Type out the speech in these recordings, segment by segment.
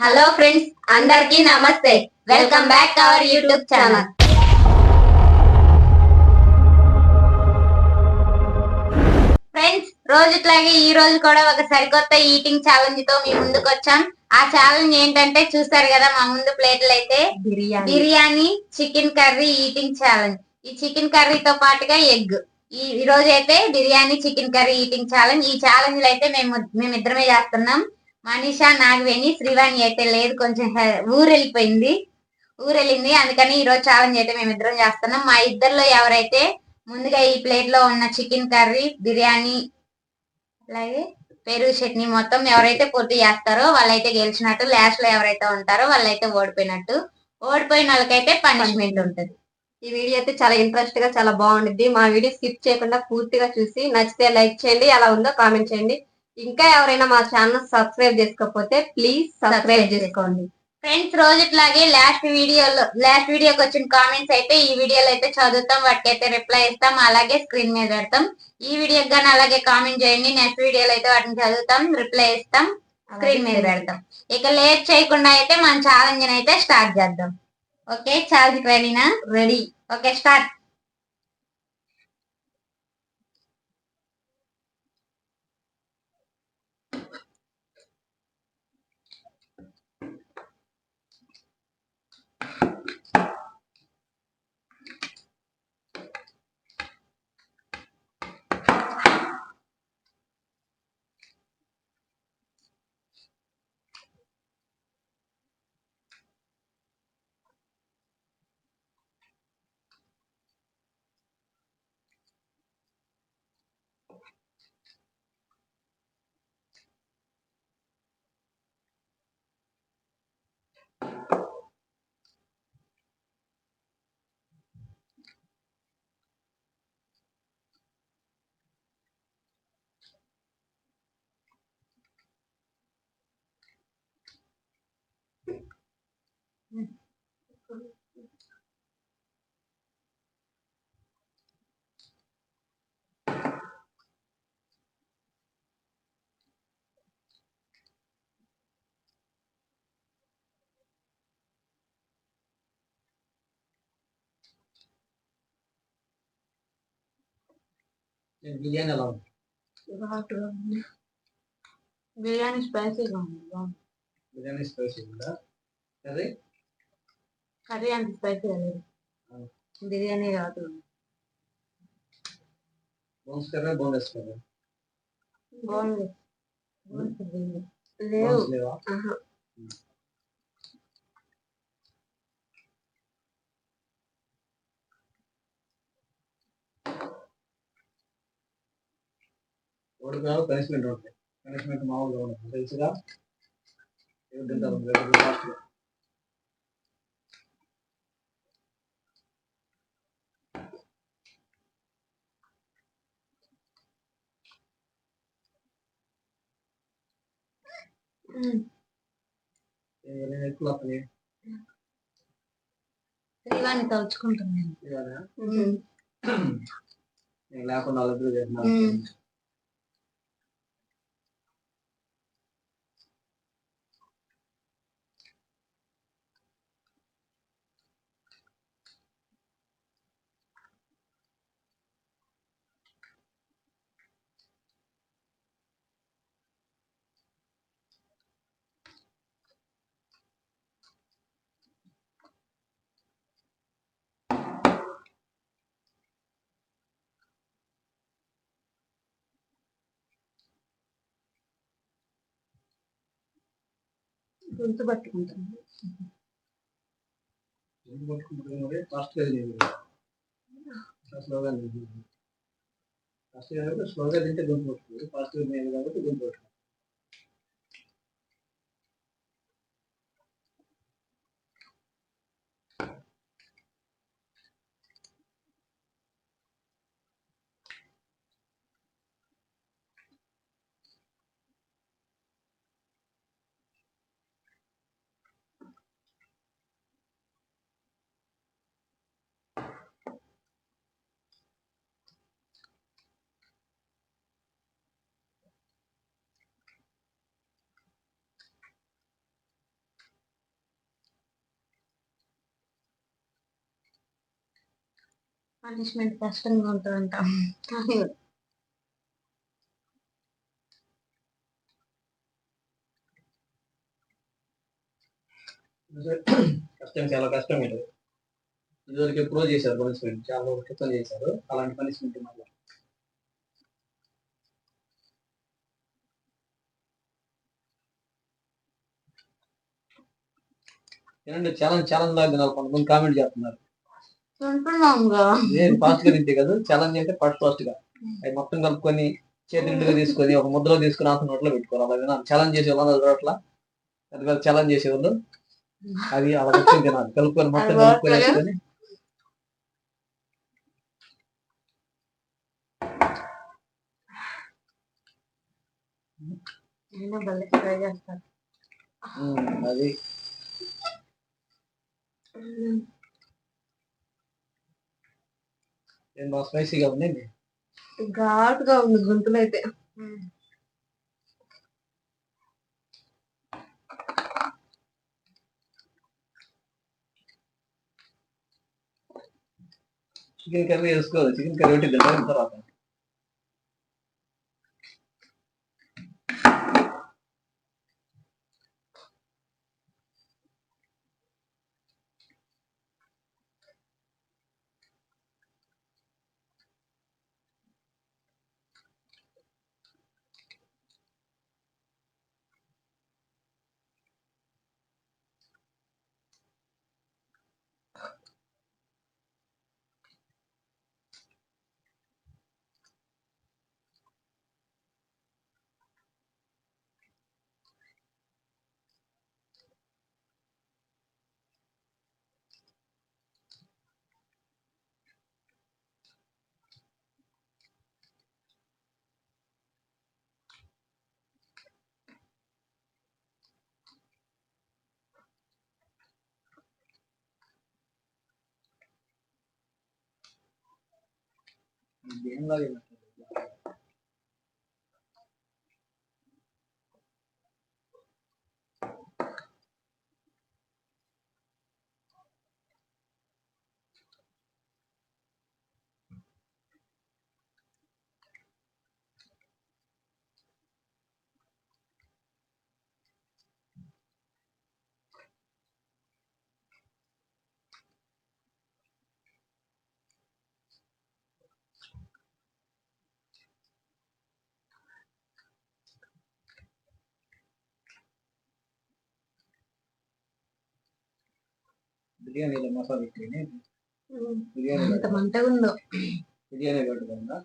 Hello friends, అందరికీ నమస్తే. Welcome back to our YouTube channel. Friends, రోజుట్లాగే ఈ రోజు కూడా ఒక సరికొత్త ఈటింగ్ ఛాలెంజ్ తో మీ ముందుకు వచ్చాం. ఆ ఛాలెంజ్ ఏంటంటే చూస్తారు కదా, మా ముందు ప్లేట్లు అయితే biryani chicken curry eating challenge. ఈ చికెన్ కర్రీతో పాటుగా ఎగ్. ఈ రోజు అయితే biryani chicken curry eating challenge. ఈ ఛాలెంజ్ అయితే మేమిద్దరమే చేస్తున్నాం. మనీషా, నాగవేణి, శ్రీవాణి అయితే లేదు, కొంచెం ఊరెళ్ళింది. అందుకని ఈ రోజు ఛాలెంజ్ అయితే మేమిద్దరం చేస్తున్నాం. మా ఇద్దరిలో ఎవరైతే ముందుగా ఈ ప్లేట్ లో ఉన్న చికెన్ కర్రీ, బిర్యానీ అలాగే పెరుగు చట్నీ మొత్తం ఎవరైతే పూర్తి చేస్తారో వాళ్ళైతే గెలిచినట్టు. లాస్ట్ లో ఎవరైతే ఉంటారో వాళ్ళైతే ఓడిపోయినట్టు. ఓడిపోయిన వాళ్ళకైతే పనిష్మెంట్ ఉంటుంది. ఈ వీడియో అయితే చాలా ఇంట్రెస్ట్ గా చాలా బాగుంటుంది. మా వీడియో స్కిప్ చేయకుండా పూర్తిగా చూసి నచ్చితే లైక్ చేయండి, ఎలా ఉందో కామెంట్ చేయండి. ఇంకా ఎవరైనా మా ఛానల్ సబ్స్క్రైబ్ చేసుకోకపోతే ప్లీజ్ సబ్స్క్రైబ్ చేసుకోండి. ఫ్రెండ్స్, రోజుట్లాగే లాస్ట్ వీడియోకి వచ్చిన కామెంట్స్ అయితే ఈ వీడియోలో అయితే చదువుతాం, వాటికైతే రిప్లై ఇస్తాం, అలాగే స్క్రీన్ మీద పెడతాం. ఈ వీడియోకి కానీ అలాగే కామెంట్ చేయండి. నెక్స్ట్ వీడియోలో అయితే వాటిని చదువుతాం, రిప్లై ఇస్తాం, స్క్రీన్ మీద పెడతాం. ఇక లేట్ చేయకుండా అయితే మన ఛాలెంజ్ అయితే స్టార్ట్ చేద్దాం. ఓకే, ఛాలెంజ్ రెడీనా? రెడీ. Okay, start. బిర్యానీ ఎలా ఉంది? బిర్యానీ స్పైసీగా ఉంది. బిర్యానీ స్పైసీ ఉందా? కర్రీ కర్రీ అంత స్పైసీగా లేదు, బిర్యానీ రాదు. బోన్స్ కర్రీ, బోన్లెస్ కర్రీ లేవు. లేవా? ఓడిపోయావు, పనిష్మెంట్ ఉంటుంది. పనిష్మెంట్ మామూలుగా ఉంటుంది, తెలుసుగా. ఏమి తింటారు లాస్ట్లో? ఎక్కువ శ్రీవాణి తలుచుకుంటుంది. నేను లేకుండా వాళ్ళిద్దరు చేసిన గుర్తు పట్టుకుంటుంది. స్లోగా తింటే గుంపు పట్టుకుంది, ఫాస్ట్ నేను కాబట్టి గుంపు పట్టుకుంది. పనిష్మెంట్ కష్టంగా ఉంటుందంట. కష్టం, చాలా కష్టం ఇది. ఇదివరకు ఎప్పుడో చేశారు పనిష్మెంట్, చాలా రోజుల క్రితం చేశారు అలాంటి పనిష్మెంట్ మళ్ళీ. ఏనండి ఛాలెంజ్ ఛాలెంజ్ లాగా తినాలి, కొంతమంది కామెంట్ చేస్తున్నారు. నేను ఫాస్ట్ గా తింటే కదా ఛాలెంజ్ అంటే ఫాస్ట్ గా అవి మొత్తం కలుపుకొని చేతిగా తీసుకొని ఒక ముద్దలో తీసుకుని ఆకు నోట్లో పెట్టుకోవాలి. అలా తినాలి. ఛాలెంజ్ చేసేవాళ్ళు అట్లా పెద్ద ఛాలెంజ్ చేసేవాళ్ళు అది అలా కూర్చొని తినాలి, కలుపుకొని మొత్తం కలుపుకొని వేసుకొని. అది ఏం బాగా స్పైసీగా ఉంది, ఘాటుగా ఉంది గొంతులో అయితే. చికెన్ కర్రీ వేసుకోవాలి, చికెన్ కర్రీ ఒకటి తింటారు తర్వాత. ఏం లాగా బిర్యానీలో మసాలా పెట్టి బిర్యానీ ఎంత మంటగా ఉందో. బిర్యానీ పెట్టుకుందా.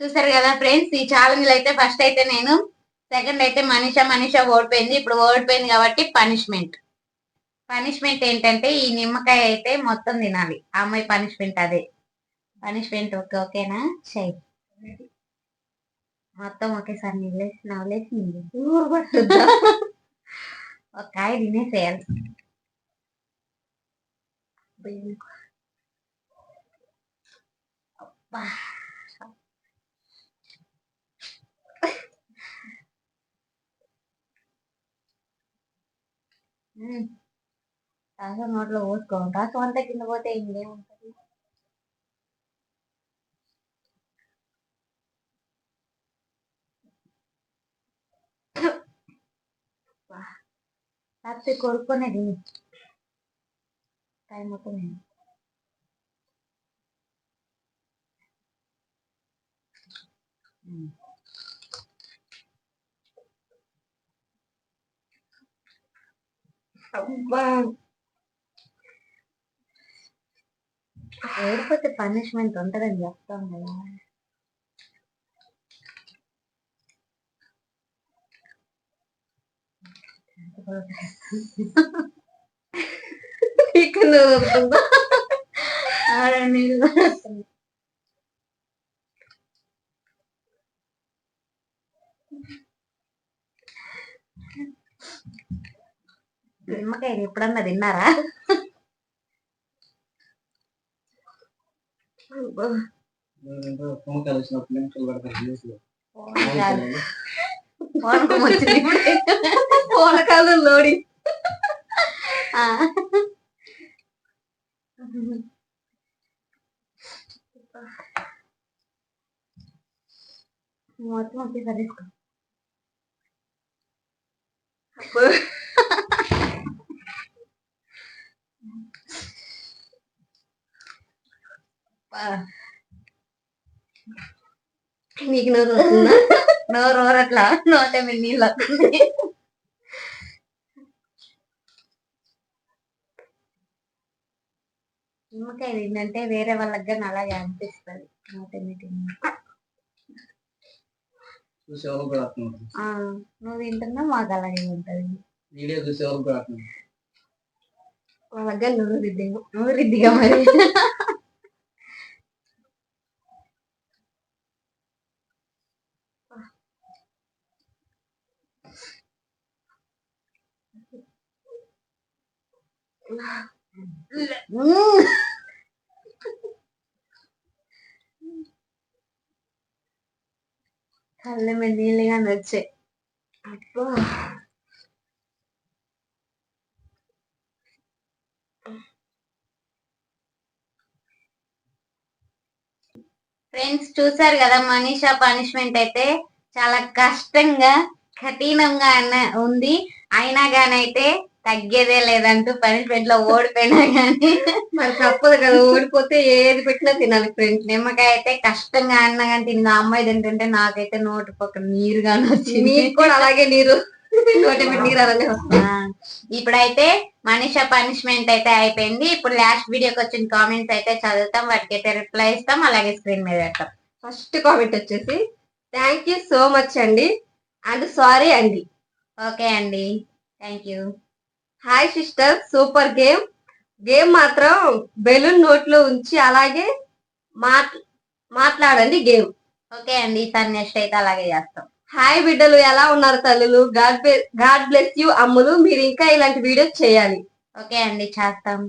చూసారు కదా ఫ్రెండ్స్, ఈ ఛాలెంజ్ అయితే ఫస్ట్ అయితే నేను, సెకండ్ అయితే మనీషా ఓడిపోయింది. ఇప్పుడు ఓడిపోయింది కాబట్టి పనిష్మెంట్ ఏంటంటే ఈ నిమ్మకాయ అయితే మొత్తం తినాలి. ఆ అమ్మాయి పనిష్మెంట్ అదే. పనిష్మెంట్ ఓకేనా? చెయ్యి మొత్తం ఒకేసారి నీళ్ళేసి నవ్వులేసి ఒక కాయ తినేసేయాలి. అబ్బా రసం నోట్లో పోసుకో, రసం అంతా కింద పోతే ఇంకేముంటది. రాత్రి కొడుకునేది టైం అవుతుంది. అబ్బా ఓడిపోతే పనిష్మెంట్ ఉంటదని చెప్తాం కదా. ఇక్కడ దొరుకుతుందా? నీళ్ళు నిమ్మకాయ ఎప్పుడన్నా తిన్నారా? తుమ్మకాయలు వచ్చినప్పుడు నిమిషాలు పెడతారు జ్యూస్ లో. పూనకం వచ్చింది పూనకాలు లోడి. మొత్తం ఒకేసారి తీసుకో. నీకు నోరు వస్తుందా? నోరు ఊరట్లా, నోటే మీద నీళ్ళు వస్తుంది. నిమ్మకాయ ఏంటంటే వేరే వాళ్ళకి కానీ అలాగే అనిపిస్తుంది. నోటే మీద చూసే వాళ్ళకి కూడా అర్థం అవుతుంది. నువ్వు తింటున్నా మాకు అలాగే ఉంటది. వీడియో చూసే వాళ్ళకి కూడా అర్థం అవుతుంది. వాళ్ళగా నూరుదిద్దేమో. నూరిద్దిగా మరి. కళ్ళ మీద నీళ్ళుగా వచ్చాయి. అబ్బా ఫ్రెండ్స్ చూసారు కదా, మనీషా పనిష్మెంట్ అయితే చాలా కష్టంగా కఠినంగా ఉంది. అయినా గానైతే తగ్గేదే లేదంటూ పనిష్మెంట్ లో ఓడిపోయినా గానీ మరి తప్పదు కదా, ఓడిపోతే ఏది పెట్టినా తినాలి ఫ్రెండ్స్. నిమ్మకాయ అయితే కష్టంగా అన్నా కానీ తిన్న అమ్మాయి తింటుంటే నాకైతే నోటి పక్కన నీరుగానే వచ్చింది. మీకు కూడా అలాగే నీరు నోటి మీద నీరు అలానే వస్తుంది. ఇప్పుడైతే మనీషా పనిష్మెంట్ అయితే అయిపోయింది. ఇప్పుడు లాస్ట్ వీడియోకి వచ్చిన కామెంట్స్ అయితే చదువుతాం, వాటికి అయితే రిప్లై ఇస్తాం, అలాగే స్క్రీన్ మీద పెడతాం. ఫస్ట్ కామెంట్ వచ్చేసి థ్యాంక్ యూ సో మచ్ అండి అండ్ సారీ అండి. ఓకే అండి, thank you. Hi sister, super game. Game మాత్రం బెలూన్ నోట్లో ఉంచి అలాగే మాట్లాడండి గేమ్. ఓకే అండి, ఈసారి నెక్స్ట్ అయితే అలాగే చేస్తాం. హాయ్ బిడ్డలు, ఎలా ఉన్నారు తల్లులు? గాడ్ బ్లెస్ యూ అమ్ములు. మీరు ఇంకా ఇలాంటి వీడియోస్ చేయాలి. ఓకే అండి, చేస్తాం.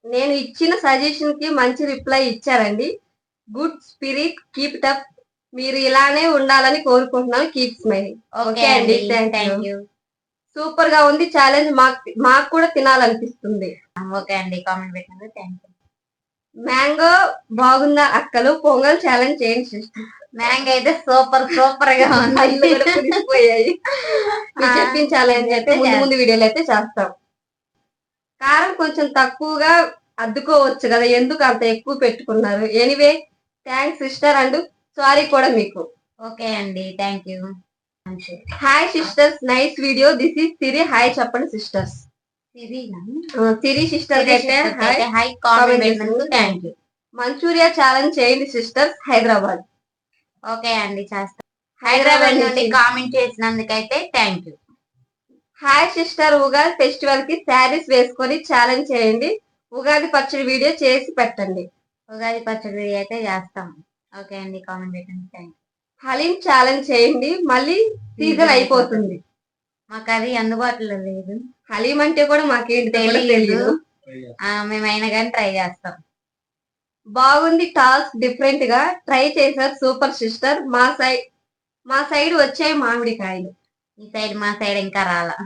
నేను ఇచ్చిన సజెషన్ కి మంచి రిప్లై ఇచ్చారండి. Good spirit, keep it up. మీరు ఇలానే ఉండాలని కోరుకుంటున్నాను. Keep smiling. ఓకే అండి, థ్యాంక్ యూ. సూపర్ గా ఉంది ఛాలెంజ్. మాకు కూడా తినాలనిపిస్తుంది. ఓకే అండి, కామెంట్ పెట్టినందుకు థ్యాంక్ యూ. మ్యాంగో బాగుందా అక్కలు? పొంగల్ ఛాలెంజ్ చేయండి సిస్టర్. మ్యాంగో అయితే సూపర్ సూపర్ గా ఉంది. అన్ని కూడా పులిసిపోయాయి. మీరు చెప్పిన ఛాలెంజ్ అయితే ముందు వీడియోలు అయితే చేస్తాం. కారం కొంచెం తక్కువగా అద్దుకోవచ్చు కదా, ఎందుకు అంత ఎక్కువ పెట్టుకున్నారు? Anyway thanks sister and sorry కూడా మీకు. ఓకే అండి, thank you. Hi sisters, nice video. This is Siri. Hi చెప్పండి సిస్టర్స్. సిరి సిస్టర్ అయితే హాయ్ కామెంట్ పెట్టినందుకు థ్యాంక్ యూ. మంచూరియా ఛాలెంజ్ చేయండి సిస్టర్స్, హైదరాబాద్. ఓకే అండి, చేస్తాం. హైదరాబాద్ నుండి కామెంట్ చేసినందుకైతే thank you. Hi sister, Ugadi festival కి శారీస్ వేసుకొని ఛాలెంజ్ చేయండి. ఉగాది పచ్చడి వీడియో చేసి పెట్టండి. ఉగాది పచ్చడి వీడియో అయితే చేస్తాం. ఓకే అండి, కామెంట్ పెట్టండి థ్యాంక్ యూ. హలీం ఛాలెంజ్ చేయండి, మళ్ళీ సీజన్ అయిపోతుంది. మాకు అది అందుబాటులో లేదు. హలీం అంటే కూడా మాకేంటి తెలియదు. మేమైనా కానీ ట్రై చేస్తాం. బాగుంది టాస్క్, డిఫరెంట్ గా ట్రై చేశారు. Super sister. మా సైడ్ వచ్చాయి మామిడికాయలు. ఈ సైడ్ మా సైడ్ ఇంకా రాలా.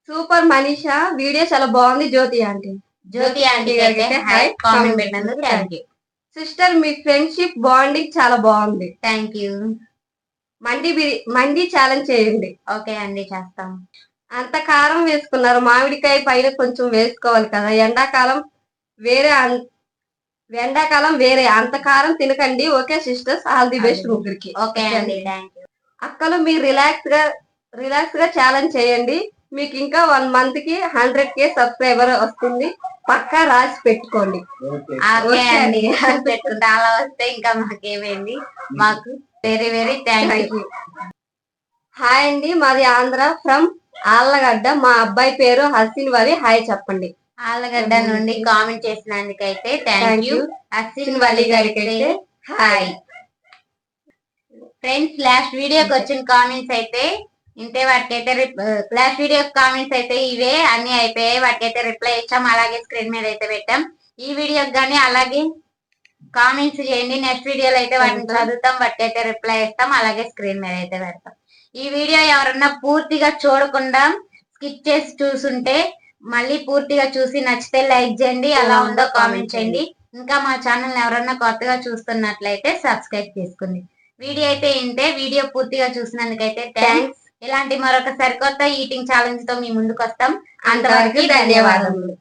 సూపర్ మనీషా వీడియో చాలా బాగుంది జ్యోతి ఆంటీ. జ్యోతి ఆంటీ అయితే హై కామెంట్ పెట్టినందుకు thank you. Sister me friendship bonding చాలా బాగుంది. Thank you. మండి ఛాలెంజ్ చేయండి. ఓకే అండి, చేస్తాం. అంత కారం వేసుకున్నారు, మామిడికాయ పైన కొంచెం వేసుకోవాలి కదా. ఎండాకాలం వేరే అంత కారం తినకండి. Okay sisters, all the best ముగ్గురికి. ఓకే అండి, థ్యాంక్ యూ. అక్కలు మీరు రిలాక్స్ గా ఛాలెంజ్ చేయండి. మీకు ఇంకా 1 month కి 100K సబ్స్క్రైబర్ వస్తుంది. పక్కా రాసి పెట్టుకోండి. ఓకే అండి, పెట్టుకుంటా. అలా వస్తే ఇంకా మాకేమైంది, మాకు very very thank you. Hi అండి, మాది ఆంధ్ర ఫ్రమ్ ఆళ్ళగడ్డ. మా అబ్బాయి పేరు హసీన్ వలి. హాయ్ చెప్పండి. ఆళ్ళగడ్డ నుండి కామెంట్ చేసినందుకైతే థ్యాంక్ యూ. హసీన్ వలి గారికి అయితే హాయ్. ఫ్రెండ్స్, లాస్ట్ వీడియోకి వచ్చిన కామెంట్స్ అయితే ఇంతే. వాటికైతే లాస్ట్ వీడియో కామెంట్స్ అయితే ఇవే అన్ని అయిపోయాయి. వాటికైతే రిప్లై ఇచ్చాం, అలాగే స్క్రీన్ మీద అయితే పెట్టాం. ఈ వీడియోకి కానీ అలాగే కామెంట్స్ చేయండి. నెక్స్ట్ వీడియోలో అయితే వాటిని చదువుతాం, వాటికైతే రిప్లై ఇస్తాం, అలాగే స్క్రీన్ మీద అయితే పెడతాం. ఈ వీడియో ఎవరన్నా పూర్తిగా చూడకుండా స్కిప్ చేసి చూసుంటే మళ్ళీ పూర్తిగా చూసి నచ్చితే లైక్ చేయండి, ఎలా ఉందో కామెంట్ చేయండి. ఇంకా మా ఛానల్ ఎవరన్నా కొత్తగా చూస్తున్నట్లయితే సబ్స్క్రైబ్ చేసుకోండి. వీడియో అయితే ఇంతే. వీడియో పూర్తిగా చూసినందుకైతే థ్యాంక్స్. ఇలాంటి మరొక సరికొత్త ఈటింగ్ ఛాలెంజ్ తో మీ ముందుకు వస్తాం. అంతవరకు ధన్యవాదములు.